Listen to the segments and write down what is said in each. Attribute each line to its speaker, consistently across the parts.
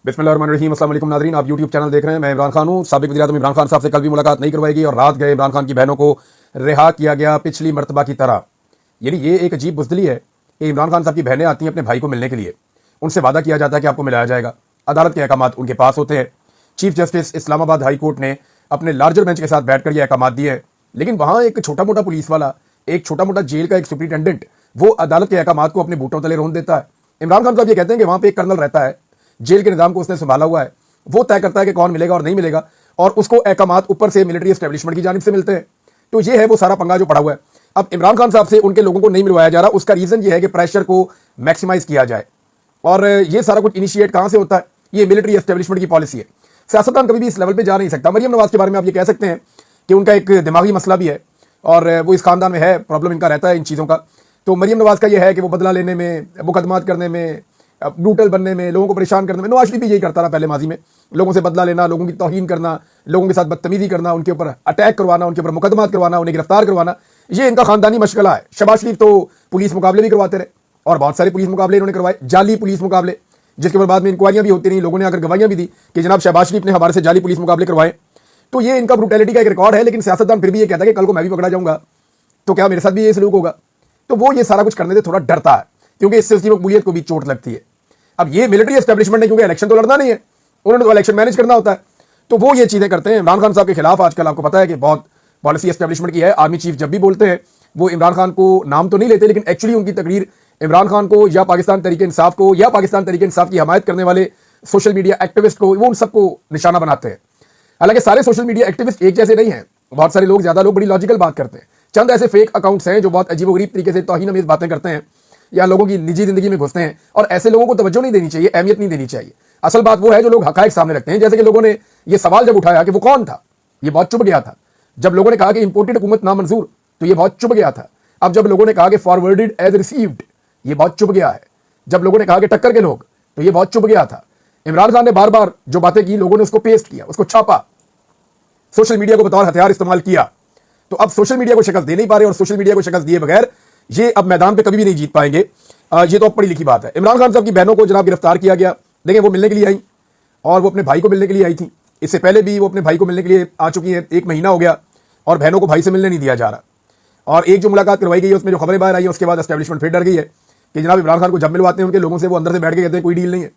Speaker 1: बिस्मिल्लाहिर्रहमानिर्रहीम। अस्सलाम वालेकुम नाज़रीन, आप यूट्यूब चैनल देख रहे हैं। मैं इमरान खान हूँ। साबिक़ वज़ीर-ए-आज़म इमरान खान साहब से कल भी मुलाकात नहीं करवाएगी और रात गए इमरान खान की बहनों को रिहा किया गया पिछली मरतबा की तरह। यानी ये एक अजीब बुज़दिली है कि इमरान खान साहब की बहनें आती हैं अपने भाई को मिलने के लिए, उनसे वादा किया जाता है कि आपको मिलाया जाएगा। अदालत के अहकामात उनके पास होते हैं। Chief justice Islamabad high court ने अपने लार्जर बेंच के साथ बैठकर ये अहकामात दिए हैं, लेकिन वहाँ एक छोटा मोटा पुलिस वाला, एक छोटा मोटा जेल का एक सुपरिटेंडेंट, वो अदालत के अहकामात को अपने बूटों तले रोन देता है। इमरान खान साहब ये कहते हैं कि वहाँ पे एक कर्नल रहता है, जेल के निज़ाम को उसने संभाला हुआ है, वो तय करता है कि कौन मिलेगा और नहीं मिलेगा, और उसको अहकामात ऊपर से मिलिट्री एस्टेब्लिशमेंट की जानिब से मिलते हैं। तो ये है वो सारा पंगा जो पड़ा हुआ है। अब इमरान खान साहब से उनके लोगों को नहीं मिलवाया जा रहा, उसका रीज़न ये है कि प्रेशर को मैक्सिमाइज किया जाए। और ये सारा कुछ इनिशिएट कहाँ से होता है? ये मिलिट्री एस्टेब्लिशमेंट की पॉलिसी है। सियासतदान कभी भी इस लेवल पे जा नहीं सकता। मरियम नवाज के बारे में आप ये कह सकते हैं कि उनका एक दिमागी मसला भी है और वो इस खानदान में है, प्रॉब्लम इनका रहता है इन चीज़ों का। तो मरियम नवाज का ये है कि वो बदला लेने में, मुकदमात करने में, ब्रूटल बनने में, लोगों को परेशान करने में। नवाज शरीफ भी यही करता रहा पहले माजी में, लोगों से बदला लेना, लोगों की तौहीन करना, लोगों के साथ बदतमीजी करना, उनके ऊपर अटैक करवाना, उनके ऊपर मुकदमात करवाना, उन्हें गिरफ्तार करवाना, ये इनका खानदानी मशगला है। शहबाज शरीफ तो पुलिस मुकाबले भी करवाते रहे और बहुत सारे पुलिस मुकाबले इन्होंने करवाए, जाली पुलिस मुकाबले, जिसके ऊपर बाद में इंक्वायरियां भी होती रही, लोगों ने आकर गवाहियां भी दी कि जनाब शहबाज शरीफ ने हमारे से जाली पुलिस मुकाबले करवाए। तो ये इनका ब्रूटैलिटी का एक रिकॉर्ड है। लेकिन सियासतदान फिर भी ये कहता है कि कल को मैं भी पकड़ा जाऊंगा तो क्या मेरे साथ भी ये सलूक होगा? तो वो ये सारा कुछ करने से थोड़ा डरता है, क्योंकि इससे उसकी मकबूलियत को भी चोट लगती है। अब ये मिलिट्री एस्टेब्लिशमेंट ने, क्योंकि इलेक्शन तो लड़ना नहीं है, उन्होंने तो इलेक्शन मैनेज करना होता है, तो वो ये चीजें करते हैं। इमरान खान साहब के खिलाफ आजकल आपको पता है कि बहुत पॉलिसी एस्टेब्लिशमेंट की है। आर्मी चीफ जब भी बोलते हैं वो इमरान खान को नाम तो नहीं लेते, लेकिन एक्चुअली उनकी तकरीर इमरान खान को या पाकिस्तान तरीके इंसाफ को या पाकिस्तान तरीके इंसाफ की हमायत करने वाले सोशल मीडिया एक्टिविस्ट को, वो उन सबको निशाना बनाते हैं। हालांकि सारे सोशल मीडिया एक्टिविस्ट एक जैसे नहीं हैं। बहुत सारे लोग, ज्यादा लोग बड़ी लॉजिकल बात करते हैं। चंद ऐसे फेक अकाउंट्स हैं जो बहुत अजीबोगरीब तरीके से तौहीन-आमेज़ बातें करते हैं या लोगों की निजी जिंदगी में घुसते हैं, और ऐसे लोगों को तवज्जो नहीं देनी चाहिए, अहमियत नहीं देनी चाहिए। असल बात वो है जो लोग हकायक सामने रखते हैं। जैसे कि लोगों ने ये सवाल जब उठाया कि वो कौन था, ये बहुत चुभ गया था। जब लोगों ने कहा कि इंपोर्टेड हुकूमत नामंजूर, तो ये बहुत चुभ गया था। अब जब लोगों ने कहा कि फॉरवर्डेड एज रिसीव्ड, ये बहुत चुभ गया है। जब लोगों ने कहा कि टक्कर के लोग, तो ये बहुत चुभ गया था। इमरान खान ने बार बार जो बातें की, लोगों ने उसको पेस्ट किया, उसको छापा, सोशल मीडिया को बतौर हथियार इस्तेमाल किया। तो अब सोशल मीडिया को शिकस्त दे नहीं पा रहे, और सोशल मीडिया को शिकस्त दिए बगैर ये अब मैदान पे कभी भी नहीं जीत पाएंगे। ये तो अब पढ़ी लिखी बात है। इमरान खान साहब की बहनों को जनाब गिरफ्तार किया गया। देखिए, वो मिलने के लिए आई और वो अपने भाई को मिलने के लिए आई थी। इससे पहले भी वो अपने भाई को मिलने के लिए आ चुकी है। 1 महीना हो गया और बहनों को भाई से मिलने नहीं दिया जा रहा। और एक जो मुलाकात करवाई गई है उसमें जो खबरें बाहर आई है, उसके बाद एस्टेब्लिशमेंट फिर डर गई है कि जनाब इमरान खान को जब मिलवाते हैं उनके लोगों से, वो अंदर से बैठ के कहते हैं कोई डील नहीं है।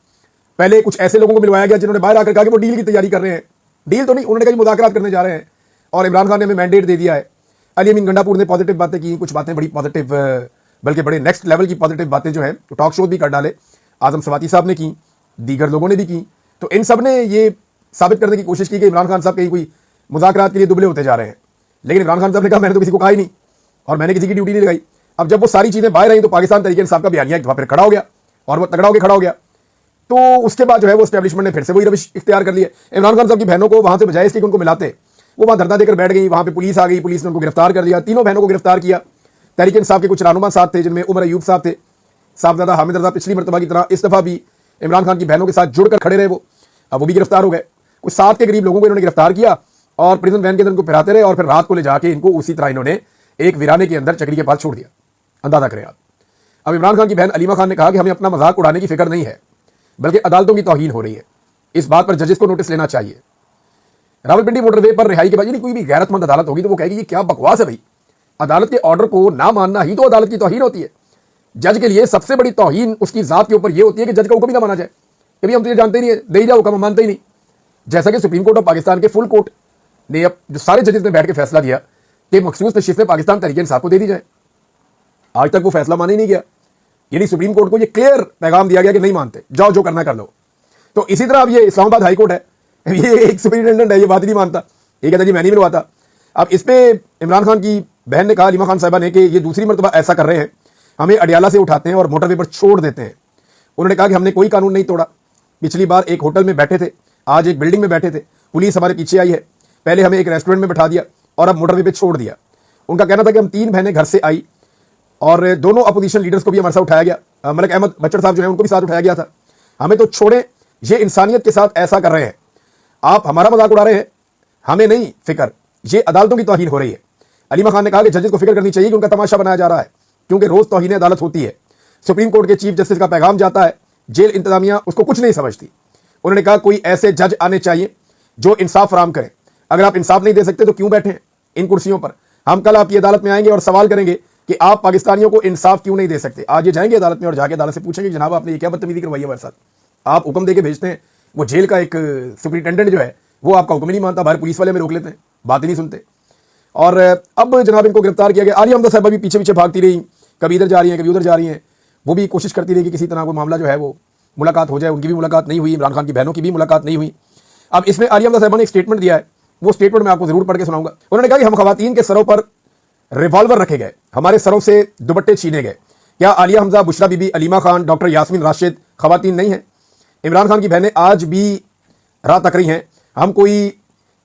Speaker 1: पहले कुछ ऐसे लोगों को मिलवाया गया जिन्होंने बाहर आकर कहा कि वो डील की तैयारी कर रहे हैं। डील तो नहीं, उन्होंने कहा मुज़ाकरात करने जा रहे हैं, और इमरान खान ने हमें मैंडेट दे दिया है। अली अमीन गंडापुर ने पॉजिटिव बातें की, कुछ बातें बड़ी पॉजिटिव, बल्कि बड़े नेक्स्ट लेवल की पॉजिटिव बातें जो है टॉक शो भी कर डाले। आजम सवाती साहब ने की, दीगर लोगों ने भी की। तो इन सब ने ये साबित करने की कोशिश की कि इमरान खान साहब कहीं कोई मुज़ाकरात के लिए दुबले होते जा रहे हैं। लेकिन इमरान खान साहब ने कहा मैंने तो किसी को कहा ही नहीं और मैंने किसी की ड्यूटी नहीं लगाई। अब जब वो सारी चीजें बाहर आई तो पाकिस्तान तरीके इंसाफ का बयानिया एक दफा फिर खड़ा हो गया, और वो तगड़ा होकर खड़ा हो गया। तो उसके बाद जो है वो एस्टेब्लिशमेंट ने फिर से वही रविश इख्तियार कर लिए। इमरान खान साहब की बहनों को वहां से बजाय इसके उनको मिलाते, वो वहां धरना देकर बैठ गई। वहां पे पुलिस आ गई, पुलिस ने उनको गिरफ्तार कर लिया। तीनों बहनों को गिरफ्तार किया। तहरीक इंसाफ के कुछ रहनुमा साथ थे, जिनमें उमर अयूब साहब थे, साहबजादा हामिद रजा पिछली मरतबा की तरह इस दफा भी इमरान खान की बहनों के साथ जुड़कर खड़े रहे। अब वो भी गिरफ्तार हो गए। कुछ 7 के करीब लोगों को इन्होंने गिरफ्तार किया और प्रिजन वैन के अंदर इनको फिराते रहे, और फिर रात को ले जाके इनको उसी तरह इन्होंने एक वीराने के अंदर चक्री के पास छोड़ दिया। अंदाजा करें आप। अब इमरान खान की बहन अलीमा खान ने कहा कि हमें अपना मजाक उड़ाने की फिक्र नहीं है, बल्कि अदालतों की तौहीन हो रही है। इस बात पर जजेस को नोटिस लेना चाहिए। रावलपिंडी मोटरवे पर रिहाई के बाद कोई भी गैरतमंद अदालत होगी तो वो कहेगी ये क्या बकवास है भाई, अदालत के ऑर्डर को ना मानना ही तो अदालत की तौहीन होती है। जज के लिए सबसे बड़ी तौहीन उसकी जात के ऊपर यह होती है कि जज का हुक्म ही ना माना जाए। कभी हम तो ये जानते ही नहीं है, दे ही जाओ हुक्म, हम मानते ही नहीं। जैसा कि सुप्रीम कोर्ट ऑफ पाकिस्तान के फुल कोर्ट ने अब जो सारे जजेस ने बैठ के फैसला दिया कि मखसूस नशिस्तें पाकिस्तान तरीके इंसाफ को दे दी जाए, आज तक वो फैसला माना ही नहीं गया। यानी सुप्रीम कोर्ट को ये क्लियर पैगाम दिया गया कि नहीं मानते, जाओ जो करना कर लो। तो इसी तरह अब ये इस्लामाबाद हाई कोर्ट है, ये एक सुपरिटेंडेंट है, ये बात ही नहीं मानता, ये कहता जी मैं नहीं मिलवाता। अब इस पे इमरान खान की बहन ने कहा, अलीमा खान साहिबा ने, कि ये दूसरी मरतबा ऐसा कर रहे हैं, हमें अडियाला से उठाते हैं और मोटरवे पर छोड़ देते हैं। उन्होंने कहा कि हमने कोई कानून नहीं तोड़ा। पिछली बार एक होटल में बैठे थे, आज एक बिल्डिंग में बैठे थे, पुलिस हमारे पीछे आई है, पहले हमें एक रेस्टोरेंट में बैठा दिया और अब मोटरवे पे छोड़ दिया। उनका कहना था कि हम 3 बहनें घर से आई और दोनों अपोजिशन लीडर्स को भी हमारे साथ उठाया गया, मलिक अहमद बच्चर साहब जो है उनको भी साथ उठाया गया था। हमें तो छोड़ें, ये इंसानियत के साथ ऐसा कर रहे हैं, आप हमारा मजाक उड़ा रहे हैं, हमें नहीं फिक्र, ये अदालतों की तौहीन हो रही है। अलीमा खान ने कहा कि जजेस को फिक्र करनी चाहिए कि उनका तमाशा बनाया जा रहा है, क्योंकि रोज तौहीन अदालत होती है। सुप्रीम कोर्ट के चीफ जस्टिस का पैगाम जाता है, जेल इंतजामिया उसको कुछ नहीं समझती। उन्होंने कहा कोई ऐसे जज आने चाहिए जो इंसाफ फराहम करें। अगर आप इंसाफ नहीं दे सकते तो क्यों बैठे हैं इन कुर्सियों पर? हम कल आपकी अदालत में आएंगे और सवाल करेंगे कि आप पाकिस्तानियों को इंसाफ क्यों नहीं दे सकते। आज ये जाएंगे अदालत में और जाके अदालत से पूछेंगे जनाब आपने ये क्या बदतमीजी करवाई है हमारे साथ। आप हुक्म देके भेजते हैं, वो जेल का एक सुपरिटेंडेंट जो है वो आपका हुक्म ही नहीं मानता, बाहर पुलिस वाले में रोक लेते हैं, बात ही नहीं सुनते। और अब जनाब इनको गिरफ्तार किया गया। आलिया हमजा साहबा भी पीछे पीछे भागती रही, कभी इधर जा रही हैं कभी उधर जा रही हैं। वो भी कोशिश करती रही कि किसी तरह कोई मामला जो है वो मुलाकात हो जाए। उनकी भी मुलाकात नहीं हुई, इमरान खान की बहनों की भी मुलाकात नहीं हुई। अब इसमें आलिया हमजा साहबा ने एक स्टेटमेंट दिया है, वो स्टेटमेंट मैं आपको जरूर पढ़ के सुनाऊंगा। उन्होंने कहा कि हम खवातीन के सरों पर रिवॉल्वर रखे गए, हमारे सरों से दुपट्टे छीने गए। क्या आलिया हमजा, बुशरा बीबी, अलीमा खान, डॉक्टर यास्मीन राशिद खवातीन नहीं हैं? इमरान खान की बहनें आज भी राह तक रही हैं, हम कोई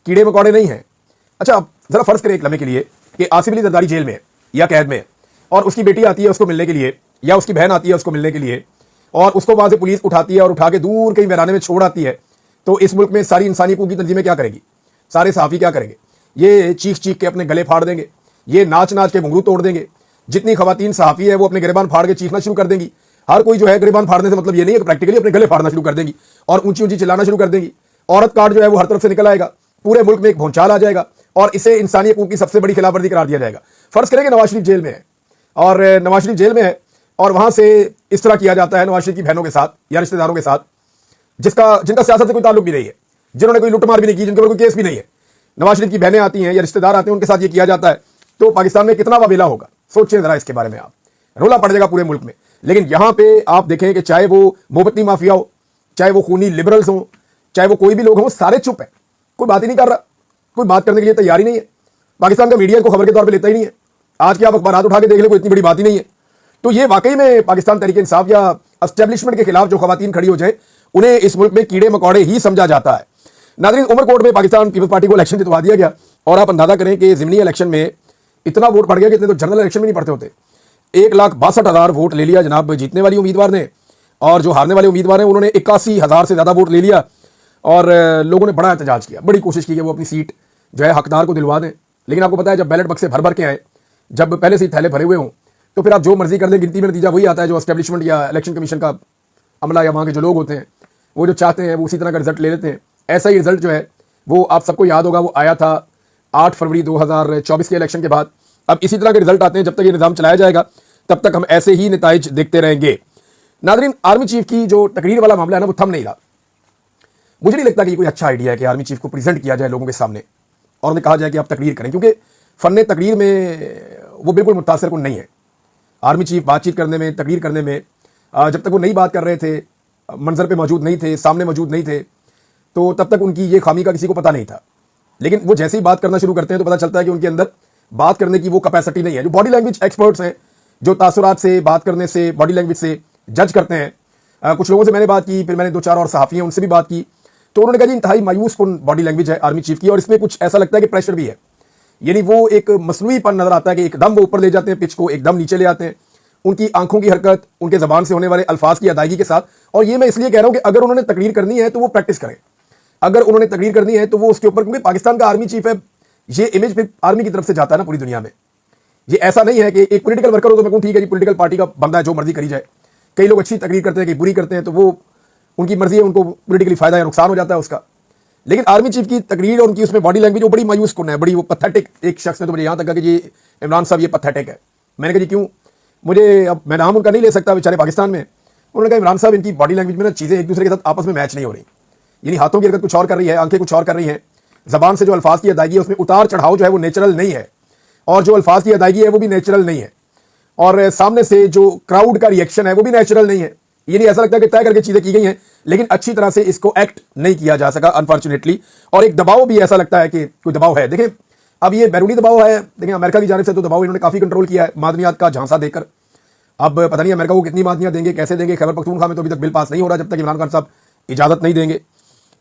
Speaker 1: कीड़े मकोड़े नहीं हैं। अच्छा, अब जरा फर्ज करें एक लम्हे के लिए कि आसिफ अली जरदारी जेल में है या कैद में है और उसकी बेटी आती है उसको मिलने के लिए, या उसकी बहन आती है उसको मिलने के लिए, और उसको वहां से पुलिस उठाती है और उठा के दूर कहीं वीराने में छोड़ आती है। तो इस मुल्क में सारी इंसानी हकूक की तंजीमें क्या करेंगी? सारे सहाफ़ी क्या करेंगे? ये चीख चीख के अपने गले फाड़ देंगे, ये नाच नाच के घुंघरू तोड़ देंगे। जितनी खवातीन सहाफ़ी है वो अपने गिरेबान फाड़ के चीखना शुरू कर देंगी। हर कोई जो है गिरेबान फाड़ने से मतलब ये नहीं है कि प्रैक्टिकली अपने गले फाड़ना शुरू कर देंगी और ऊंची ऊंची चिल्लाना शुरू कर देंगी। औरत कार्ड जो है वो हर तरफ से निकल आएगा, पूरे मुल्क में एक भौचाल आ जाएगा और इसे इंसानी हकूक की सबसे बड़ी खिलाफवर्जी करार दिया जाएगा। फर्ज करें कि नवाज शरीफ जेल में है और नवाज शरीफ जेल में है और वहां से इस तरह किया जाता है नवाज शरीफ की बहनों के साथ या रिश्तेदारों के साथ जिनका सियासत से कोई ताल्लुक भी नहीं है, जिन्होंने कोई लुटमार भी नहीं की, जिनके ऊपर कोई केस भी नहीं है। नवाज शरीफ की बहनें आती हैं या रिश्तेदार आते हैं, उनके साथ ये किया जाता है। तो पाकिस्तान में कितना वावेला होगा, सोचें जरा इसके बारे में आप। रोला पड़ जाएगा पूरे मुल्क में। लेकिन यहां पे आप देखें कि चाहे वो मोहब्बती माफिया हो, चाहे वो खूनी लिबरल्स हो, चाहे वो कोई भी लोग हों, सारे चुप है, कोई बात ही नहीं कर रहा, कोई बात करने के लिए तैयार ही नहीं है। पाकिस्तान का मीडिया को खबर के तौर पर लेता ही नहीं है। आज के आप अखबार उठा के देख ले, कोई इतनी बड़ी बात ही नहीं है। तो ये वाकई में पाकिस्तान तहरीक इंसाफ या एस्टेब्लिशमेंट के खिलाफ जो खवातीन खड़ी हो जाए, उन्हें इस मुल्क में कीड़े मकोड़े ही समझा जाता है। नाज़रीन, उमरकोट में पाकिस्तान पीपल्स पार्टी को इलेक्शन जितवा दिया गया और आप अंदाजा करें कि ज़िमनी इलेक्शन में इतना वोट पड़ गया कि इतने तो जनरल इलेक्शन में नहीं पड़ते होते। 1,62,000 वोट ले लिया जनाब जीतने वाली उम्मीदवार ने, और जो हारने वाले उम्मीदवार हैं उन्होंने 81,000 से ज़्यादा वोट ले लिया। और लोगों ने बड़ा एहतजाज किया, बड़ी कोशिश की कि वो अपनी सीट जो है हकदार को दिलवा दें। लेकिन आपको पता है जब बैलेट बक्से भर भर के आए, जब पहले से ही थैले भरे हुए हों, तो फिर आप जो मर्जी कर लें, गिनती में नतीजा वही आता है जो एस्टेब्लिशमेंट या इलेक्शन कमीशन का अमला या वहाँ के जो लोग होते हैं वो जो चाहते हैं वो उसी तरह का रिजल्ट ले लेते हैं। ऐसा ही रिजल्ट जो है वो आप सबको याद होगा, वो आया था 8 फरवरी 2024 के इलेक्शन के बाद। अब इसी तरह के रिजल्ट आते हैं। जब तक ये निज़ाम चलाया जाएगा तब तक हम ऐसे ही नताइज देखते रहेंगे। नाज़रीन, आर्मी चीफ की जो तकरीर वाला मामला है ना, वो थम नहीं रहा। मुझे नहीं लगता कि कोई अच्छा आइडिया है कि आर्मी चीफ को प्रेजेंट किया जाए लोगों के सामने और उन्हें कहा जाए कि आप तकरीर करें, क्योंकि फ़न तकरीर में वो बिल्कुल मुतासर कुन नहीं है। आर्मी चीफ बातचीत करने में, तकरीर करने में, जब तक वो नई बात कर रहे थे, मंजर पे मौजूद नहीं थे, सामने मौजूद नहीं थे, तो तब तक उनकी ये खामी का किसी को पता नहीं था। लेकिन वो जैसे ही बात करना शुरू करते हैं तो पता चलता है कि उनके अंदर बात करने की वो कैपेसिटी नहीं है। जो बॉडी लैंग्वेज एक्सपर्ट्स हैं, जो तासुरात से, बात करने से, बॉडी लैंग्वेज से जज करते हैं, कुछ लोगों से मैंने बात की, फिर मैंने 2-4 और सहाफ़ी हैं उनसे भी बात की, तो उन्होंने कहा जी इंतहाई मायूस कुन बॉडी लैंग्वेज है आर्मी चीफ की, और इसमें कुछ ऐसा लगता है कि प्रेशर भी है। यानी वो एक मसनूईपन नजर आता है कि एकदम वो ऊपर ले जाते हैं पिच को, एकदम नीचे ले आते हैं, उनकी आंखों की हरकत, उनके जबान से होने वाले अल्फाज की अदायगी के साथ। और ये मैं इसलिए कह रहा हूं कि अगर उन्होंने तकरीर करनी है तो वो प्रैक्टिस करें, अगर उन्होंने तकरीर करनी है तो वो उसके ऊपर, क्योंकि पाकिस्तान का आर्मी चीफ है, ये इमेज फिर आर्मी की तरफ से जाता है ना पूरी दुनिया में। ये ऐसा नहीं है कि एक पॉलिटिकल वर्कर हो तो मैं कहूँ ठीक है जी पॉलिटिकल पार्टी का बंदा है, जो मर्जी करी जाए। कई लोग अच्छी तकरीर करते हैं, कई बुरी करते हैं, तो वो उनकी मर्जी है, उनको पॉलिटिकली फायदा या नुकसान हो जाता है उसका। लेकिन आर्मी चीफ की तकरीर और उनकी उसमें बॉडी लैंग्वेज वो बड़ी मायूस कुन है, बड़ी वो पथेटिक। एक शख्स ने तो मुझे यहाँ तक कहा कि जी इमरान साहब ये पथेटिक है। मैंने कहा जी क्यों? मुझे, अब मैं नाम उनका नहीं ले सकता, बेचारे पाकिस्तान में। उन्होंने कहा इमरान साहब इनकी बॉडी लैंग्वेज में ना चीज़ें एक दूसरे के साथ आपस में मैच नहीं हो रही, यानी हाथों की हरकत कुछ और कर रही है, आंखें कुछ और कर रही हैं, जबान से जो अल्फाज की अदायगी है उसमें उतार चढ़ाव जो है वो नेचुरल नहीं है, और जो अल्फाज की अदायगी है वो भी नेचुरल नहीं है, और सामने से जो क्राउड का रिएक्शन है वो भी नेचुरल नहीं है। ये नहीं, ऐसा लगता है कि तय करके चीजें की गई हैं लेकिन अच्छी तरह से इसको एक्ट नहीं किया जा सका अनफॉर्चुनेटली। और एक दबाव भी ऐसा लगता है कि कोई दबाव है। देखें, अब ये बैरूनी दबाव है, देखें अमेरिका की जानिब से तो दबाव इन्होंने काफी कंट्रोल किया है, मादनियात का झांसा देकर। अब पता नहीं अमेरिका को कितनी मादनियात देंगे, कैसे देंगे। खैबर पख्तूनख्वा में तो अभी तक बिल पास नहीं हो रहा जब तक इमरान खान साहब इजाजत नहीं देंगे,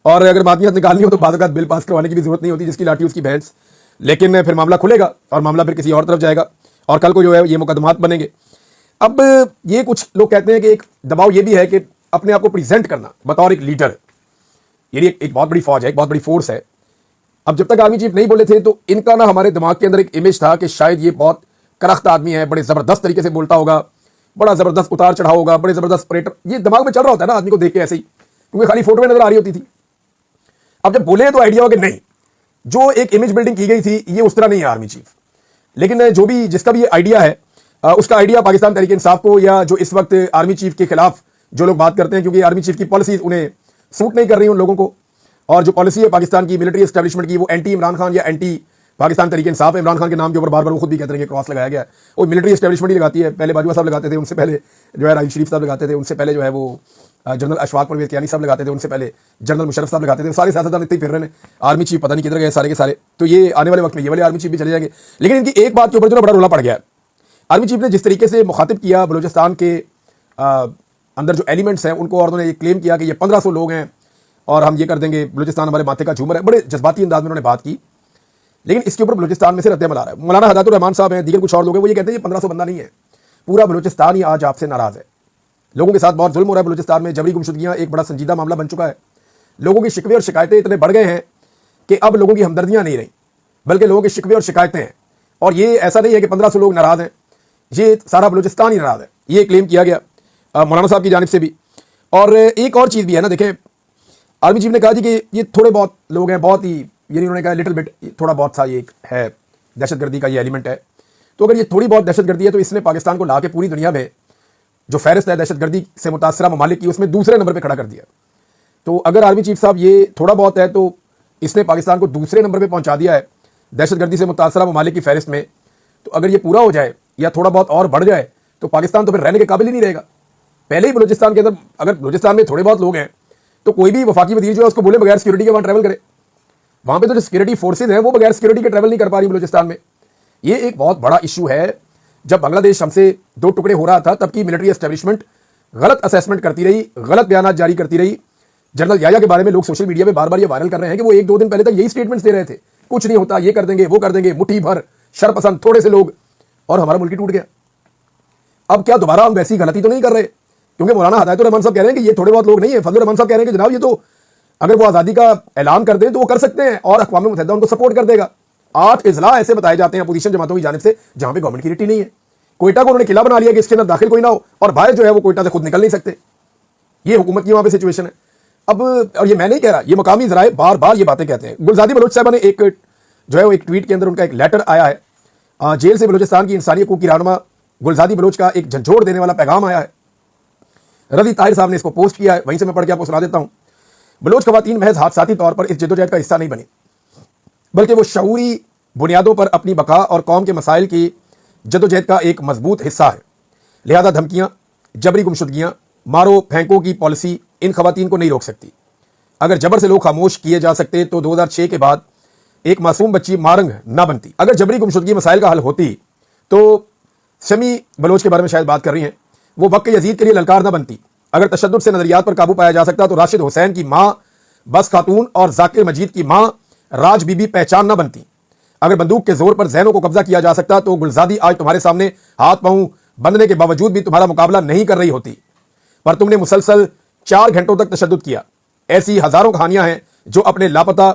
Speaker 1: और अगर मादनियात निकालनी हो तो बाद बिल पास करवाने की भी जरूरत नहीं होती, जिसकी लाठी उसकी भैंस। लेकिन फिर मामला खुलेगा और मामला फिर किसी और तरफ जाएगा और कल को जो है ये मुकदमात बनेंगे। अब ये कुछ लोग कहते हैं कि एक दबाव ये भी है कि अपने आप को प्रेजेंट करना बतौर एक लीडर, ये एक बहुत बड़ी फौज है, एक बहुत बड़ी फोर्स है। अब जब तक आर्मी चीफ नहीं बोले थे तो इनका ना हमारे दिमाग के अंदर एक इमेज था कि शायद ये बहुत करख्त आदमी है, बड़े जबरदस्त तरीके से बोलता होगा, बड़ा जबरदस्त उतार चढ़ाव होगा, बड़े जबरदस्त ऑपरेटर, ये दिमाग में चल रहा होता है ना आदमी को देख के ऐसे ही क्योंकि खाली फोटो में नजर आ रही होती थी। अब जब बोले तो आइडिया हो कि नहीं, जो एक इमेज बिल्डिंग की गई थी ये उस तरह नहीं है आर्मी चीफ। लेकिन जो भी जिसका भी ये आइडिया है, उसका आइडिया पाकिस्तान तहरीक इंसाफ को या जो इस वक्त आर्मी चीफ के खिलाफ जो लोग बात करते हैं, क्योंकि आर्मी चीफ की पॉलिसीज उन्हें सूट नहीं कर रही उन लोगों को, और जो पॉलिसी है पाकिस्तान की मिलिट्री एस्टेब्लिशमेंट की वो एंटी इमरान खान या एंटी पाकिस्तान तहरीक इंसाफ है। इमरान खान के नाम के ऊपर बार बार वो खुद भी कहते हैं कि क्रॉस लगाया गया है, वो मिलिट्री एस्टेब्लिशमेंट ही लगाती है। पहले बाजवा साहब लगाते थे, उनसे पहले जो है राजीव शरीफ साहब लगाते थे, उनसे पहले जो है वो जनरल अशफाक परवेज कियानी साहब लगाते थे, उनसे पहले जनरल मुशर्रफ साहब लगाते थे। सारे सियासतदान इतने फिर रहे हैं, आर्मी चीफ पता नहीं किधर गए सारे के सारे। तो ये आने वाले वक्त में ये वाले आर्मी चीफ भी चले जाएंगे। लेकिन इनकी एक बात के ऊपर जो बड़ा रोला पड़ गया है, आर्मी चीफ ने जिस तरीके से मुखातिब किया बलूचिस्तान के अंदर जो एलिमेंट्स हैं उनको, और उन्होंने ये क्लेम किया कि ये 1500 लोग हैं और हम ये कर देंगे, बलूचिस्तान हमारे माथे का झूमर है। बड़े जज्बाती अंदाज में उन्होंने बात की। लेकिन इसके ऊपर बलूचिस्तान में से रद्द अमल आ रहा है। मौलाना हदायतुर रहमान साहब हैं, दीगर कुछ और लोग हैं, वो ये कहते हैं ये 1500 बंदा नहीं है, पूरा बलूचिस्तान ही आज आपसे नाराज है। लोगों के साथ बहुत जुल्म हो रहा है बलूचिस्तान में, जबरी गुमशुदगियां एक बड़ा संजीदा मामला बन चुका है। लोगों की शिकवे और शिकायतें इतने बढ़ गए हैं कि अब लोगों की हमदर्दियां नहीं रही, बल्कि लोगों की शिकवे और शिकायतें हैं। और ये ऐसा नहीं है कि 1500 लोग नाराज हैं, ये सारा बलूचिस्तान ही नाराज है, ये क्लेम किया गया मौलाना साहब की जानिब से भी। और एक और चीज़ भी है ना, देखें आर्मी चीफ ने कहा जी कि ये थोड़े बहुत लोग हैं, बहुत ही, यानी उन्होंने कहा लिटिल बिट, थोड़ा बहुत सा ये है दहशतगर्दी का ये एलिमेंट है। तो अगर ये थोड़ी बहुत दहशतगर्दी है तो इसने पाकिस्तान को ला के पूरी दुनिया में जो फहरिस्त है दहशतगर्दी से मुतासरा ममालिक की, उसमें दूसरे नंबर पर खड़ा कर दिया। तो अगर आर्मी चीफ साहब ये थोड़ा बहुत है तो इसने पाकिस्तान को दूसरे नंबर पर पहुंचा दिया है दहशतगर्दी से मुतासरा ममालिक की फहरिस्त में। तो अगर ये पूरा हो जाए या थोड़ा बहुत और बढ़ जाए तो पाकिस्तान तो फिर रहने के काबिल ही नहीं रहेगा। पहले ही बलूचिस्तान के अंदर, अगर बलूचिस्तान में थोड़े बहुत लोग हैं तो कोई भी वफाकी वजीर जो है उसको बोले बगैर सिक्योरिटी के वहां ट्रैवल करे। वहां पे तो जो सिक्योरिटी फोर्सेज हैं वो बगैर सिक्योरिटी के ट्रैवल नहीं कर पा रही बलूचिस्तान में। ये एक बहुत बड़ा इशू है। जब बांग्लादेश हमसे दो टुकड़े हो रहा था तब की मिलिट्री एस्टेब्लिशमेंट गलत असेसमेंट करती रही, गलत बयान जारी करती रही। जनरल याया के बारे में लोग सोशल मीडिया में बार बार ये वायरल कर रहे हैं कि वो 1-2 दिन पहले तक यही स्टेटमेंट्स दे रहे थे, कुछ नहीं होता, ये कर देंगे, वो कर देंगे, मुट्ठी भर शरपसंद थोड़े से लोग, और हमारा मुल्क टूट गया। अब क्या दोबारा हम वैसी गलती तो नहीं कर रहे? क्योंकि मौलाना हदायतुर रहमान साहब कह रहे हैं कि ये थोड़े बहुत लोग नहीं है। फजलुर रहमान साहब कह रहे हैं कि जनाब ये तो अगर वो आज़ादी का ऐलान कर दें तो वो कर सकते हैं और अक़वाम मुत्तहिदा उनको सपोर्ट कर देगा। 8 इजला ऐसे बताए जाते हैं अपोजिशन जमातों की जानिब से जहां पे गवर्नमेंट की रिटी नहीं है। कोयटा को उन्होंने किला बना लिया कि इसके अंदर दाखिल कोई ना हो, और बाहर जो है वो कोयटा से खुद निकल नहीं सकते। ये हुकूमत की वहां पे सिचुएशन है। अब, और ये मैं नहीं कह रहा, ये मकामी ज़राए बार बार ये बातें कहते हैं। गुलजादी बलोच साहब ने एक जो है वो एक ट्वीट के अंदर उनका एक लेटर आया है, जेल से बलूचिस्तान की इंसानी हकूक़ की रहनुमा गुलजादी बलोच का एक झंझोड़ देने वाला पैगाम आया है। रज़ी ताहिर साहब ने इसको पोस्ट किया है, वहीं से मैं पढ़ के आपको सुना देता हूं। बलोच ख़वातीन महज हादसाती तौर पर इस जद्दोजहद का हिस्सा नहीं बनी, बल्कि वो शऊरी बुनियादों पर अपनी बका और कौम के मसाइल की जद्दोजहद का एक मजबूत हिस्सा है। लिहाजा धमकियां, जबरी गुमशुदगियां, मारो फेंको की पॉलिसी इन ख़वातीन को नहीं रोक सकती। अगर जबर से लोग खामोश किए जा सकते तो 2006 के बाद एक मासूम बच्ची मारंग ना बनती। अगर जबरी गुमशुदगी मसाइल का हल होती तो शमी बलोच के बारे में शायद बात कर रही हैं, वो वक्त यजीद के लिए ललकार ना बनती। अगर तशद्दुद से नजरियात पर काबू पाया जा सकता तो राशिद हुसैन की मां बस खातून और जाकिर मजीद की मां राज बीबी पहचान ना बनती। अगर बंदूक के जोर पर जहनों को कब्जा किया जा सकता तो गुलजादी आज तुम्हारे सामने हाथ पांव बंधने के बावजूद भी तुम्हारा मुकाबला नहीं कर रही होती। पर तुमने मुसलसल 4 घंटों तक तशद्दुद किया। ऐसी हजारों कहानियां हैं जो अपने लापता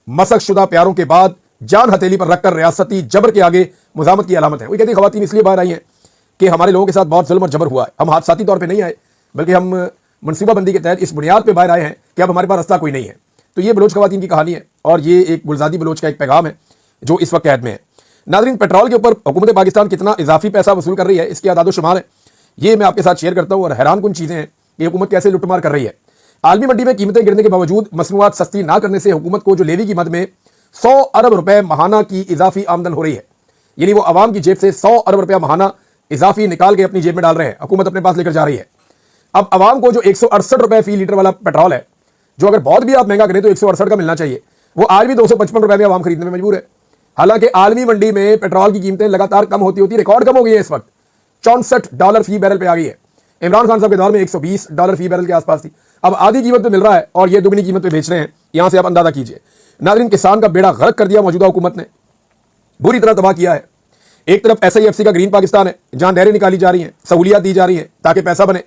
Speaker 1: मसक शुदा प्यारों के बाद जान हथेली पर रखकर रियासती जबर के आगे मुजामत की अलामत है। वो कहती ख़वातीन इसलिए बाहर आई हैं कि हमारे लोगों के साथ बहुत जुल्म और जबर हुआ है। हम हादसाती तौर पर नहीं आए, बल्कि हम मनसूबाबंदी के तहत इस बुनियाद पर बाहर आए हैं कि अब हमारे पास रास्ता कोई नहीं है। तो ये बलोच ख़वातीन की कहानी है और ये एक गुलजादी बलोच का एक पैगाम है जो इस वक्त कैद में है। नाज़रीन, पेट्रोल के ऊपर हुकूमत पाकिस्तान कितना इजाफी पैसा वसूल कर रही है इसके आदाद शुमार है, ये मैं आपके साथ शेयर करता हूँ। और हैरान कुन चीज़ें हैं कि हुकूमत कैसे लुटमार कर रही है। आलमी मंडी में कीमतें गिरने के बावजूद मसनूआत सस्ती ना करने से हुकूमत को जो लेवी की मद में 100 अरब रुपए माहाना की इजाफी आमदन हो रही है, यानी वो आवाम की जेब से 100 अरब रुपया माहाना इजाफी निकाल के अपनी जेब में डाल रहे हैं, हुकूमत अपने पास लेकर जा रही है। अब आवाम को जो 168 रुपए फी लीटर वाला पेट्रोल है, जो अगर बहुत भी आप महंगा करें तो 168 का मिलना चाहिए, वो आज भी 255 रुपए में आवाम खरीदने में मजबूर है। हालांकि आलमी मंडी में पेट्रोल की कीमतें लगातार कम होती होती रिकॉर्ड कम हो गई है। इस वक्त $64 फी बैरल पे आ गई है। इमरान खान साहब के दौर में $120 फी बैरल के आसपास थी, अब आधी कीमत पे मिल रहा है और ये दुगनी कीमत पे बेच रहे हैं। यहां से आप अंदाजा कीजिए। नाज़रीन, किसान का बेड़ा गर्क कर दिया मौजूदा हुकूमत ने, बुरी तरह तबाह किया है। एक तरफ SIFC का ग्रीन पाकिस्तान है जहां नहरें निकाली जा रही हैं, सहूलियात दी जा रही हैं ताकि पैसा बने।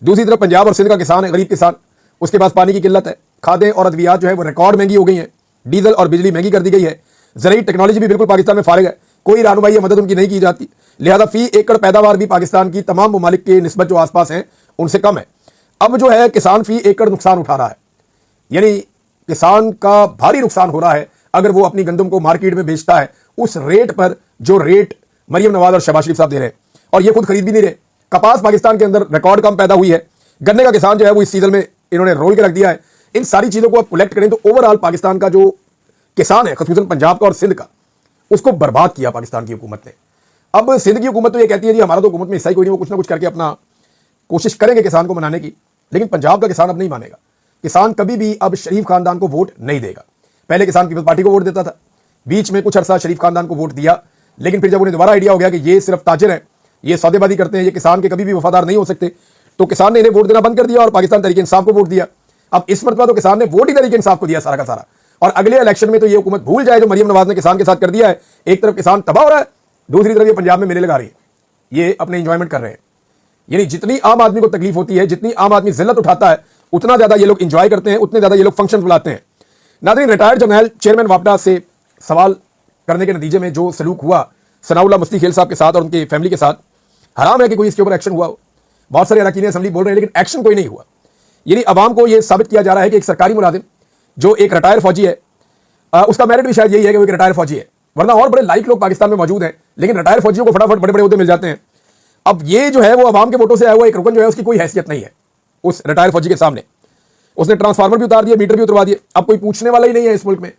Speaker 1: दूसरी तरफ पंजाब और सिंध का किसान है, गरीब किसान, उसके पास पानी की किल्लत है। खादें और अद्वियात जो है वो रिकॉर्ड महंगी हो गई हैं। डीजल और बिजली महंगी कर दी गई है। ज़रूरी टेक्नोलॉजी भी बिल्कुल पाकिस्तान में फारिग है, कोई रहनुमाई या मदद उनकी नहीं की जाती। लिहाजा फी एकड़ पैदावार भी पाकिस्तान की तमाम ममालिक के निस्बत जो आसपास हैं उनसे कम है। अब जो है किसान फी एकड़ नुकसान उठा रहा है, यानी किसान का भारी नुकसान हो रहा है अगर वो अपनी गंदम को मार्केट में बेचता है उस रेट पर जो रेट मरियम नवाज और शहबाज शरीफ साहब दे रहे हैं, और ये खुद खरीद भी नहीं रहे। कपास पाकिस्तान के अंदर रिकॉर्ड कम पैदा हुई है, गन्ने का किसान जो है वो इस सीजन में इन्होंने रोल के रख दिया है। इन सारी चीजों को आप कलेक्ट करें तो ओवरऑल पाकिस्तान का जो किसान है, खसूसन पंजाब का और सिंध का, उसको बर्बाद किया पाकिस्तान की हुकूमत ने। अब सिंध की हुकूमत तो ये कहती है जी हमारा तो हुकूमत में हिस्सा ही कोई नहीं, वो कुछ ना कुछ करके अपना कोशिश करेंगे किसान को मनाने की, लेकिन पंजाब का किसान अब नहीं मानेगा। किसान कभी भी अब शरीफ खानदान को वोट नहीं देगा। पहले किसान पीपल्स पार्टी को वोट देता था, बीच में कुछ अरसा शरीफ खानदान को वोट दिया, लेकिन फिर जब उन्हें दोबारा आइडिया हो गया कि ये सिर्फ ताजिर हैं, ये सौदेबाजी करते हैं, ये किसान के कभी भी वफादार नहीं हो सकते, तो किसान ने इन्हें वोट देना बंद कर दिया और पाकिस्तान तहरीक इंसाफ को वोट दिया। अब इस मरतबा तो किसान ने वोट ही तहरीक इंसाफ को दिया सारा का सारा, और अगले इलेक्शन में तो ये हुकूमत भूल जाए जो मरियम नवाज ने किसान के साथ कर दिया है। एक तरफ किसान तबाह हो रहा है, दूसरी तरफ ये पंजाब में मेले लगा रही है, ये अपने इंजॉयमेंट कर रहे हैं। यानी जितनी आम आदमी को तकलीफ होती है, जितनी आम आदमी जिल्लत उठाता है, उतना ज्यादा ये लोग इंजॉय करते हैं, उतने ज्यादा ये लोग फंक्शन बुलाते हैं। नाज़रीन, रिटायर्ड जर्नल चेयरमैन वापडा से सवाल करने के नतीजे में जो सलूक हुआ सनाउल्लाह मुफ्ती खेल साहब के साथ और उनकी फैमिली के साथ, हराम है कि कोई इसके ऊपर एक्शन हुआ हो। बहुत सारे अरकान असेंबली बोल रहे हैं लेकिन एक्शन कोई नहीं हुआ। यानी अवाम को यह साबित किया जा रहा है कि एक सरकारी मुलाजिम जो एक रिटायर फौजी है, उसका मेरिट भी शायद यही है कि वो एक रिटायर फौजी है, वरना और बड़े लाइक लोग पाकिस्तान में मौजूद हैं, लेकिन रिटायर फौजियों को फटाफट बड़े बड़े ओहदे मिल जाते हैं। अब ये जो है वो अवाम के वोटों से आया हुआ एक रुकन जो है उसकी कोई हैसियत नहीं है उस रिटायर फौजी के सामने। उसने ट्रांसफार्मर भी उतार दिए, मीटर भी उतरवा दिए। अब कोई पूछने वाला ही नहीं है इस मुल्क में,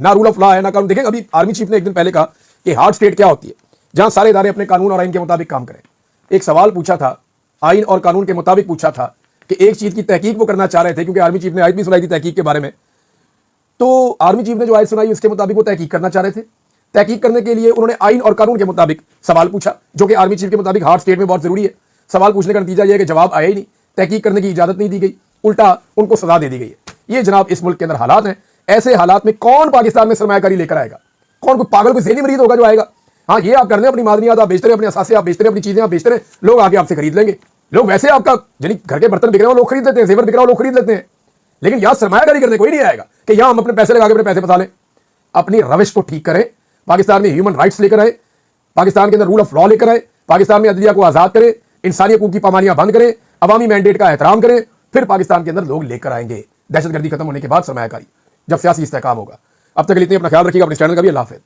Speaker 1: ना रूल ऑफ लॉ है ना कानून। देखें, अभी आर्मी चीफ ने एक दिन पहले कहा कि हार्ड स्टेट क्या होती है, जहां सारे इदारे अपने कानून और आइन के मुताबिक काम करें। एक सवाल पूछा था, आइन और कानून के मुताबिक पूछा था कि एक चीज की तहकीक वो करना चाह रहे थे, क्योंकि आर्मी चीफ ने आयत भी सुनाई थी तहकीक के बारे में। तो आर्मी चीफ ने जो आयत सुनाई उसके मुताबिक वो तहकीक करना चाह रहे थे। तहकीक करने के लिए उन्होंने आइन और कानून के मुताबिक सवाल पूछा, जो कि आर्मी चीफ के मुताबिक हार्ड स्टेट में बहुत जरूरी है। सवाल पूछने का नतीजा यह है कि जवाब आया ही नहीं, तहकीक करने की इजाजत नहीं दी गई, उल्टा उनको सजा दे दी गई है। ये जनाब इस मुल्क के अंदर हालात हैं। ऐसे हालात में कौन पाकिस्तान में सरमायाकारी लेकर आएगा? कौन? कोई पागल, कोई ज़हनी मरीज होगा जो आएगा? हाँ, ये आप कर रहे हैं, अपनी मादनियात आप बेचते रहे, अपने असासे आप बेचते रहे, अपनी चीजें आप बेचते रहे, लोग आके आपसे खरीद लेंगे। लोग वैसे आपका यानी घर के बर्तन बिक रहे हो लोग खरीद लेते हैं, जेवर बिक रहा हो लोग खरीद लेते हैं, लेकिन यहां सरमायाकारी करने कोई नहीं आएगा कि यहां हम अपने पैसे लगा के अपने पैसे फंसा लें। अपनी रविश को ठीक करें, पाकिस्तान में ह्यूमन राइट्स लेकर आए, पाकिस्तान के अंदर रूल ऑफ लॉ लेकर आए, पाकिस्तान में अदलिया को आजाद करें, इंसानी हकूक की पामानियां बंद करें, अवामी मैंडेट का एहतराम करें, फिर पाकिस्तान के अंदर लोग लेकर आएंगे दहशतगर्दी खत्म होने के बाद सरमायाकारी, जब सियासी इस्तेहकाम होगा। अब तक के लिए अपना ख्याल रखिएगा, अपने चैनल का भी। अल्लाह हाफ़िज़।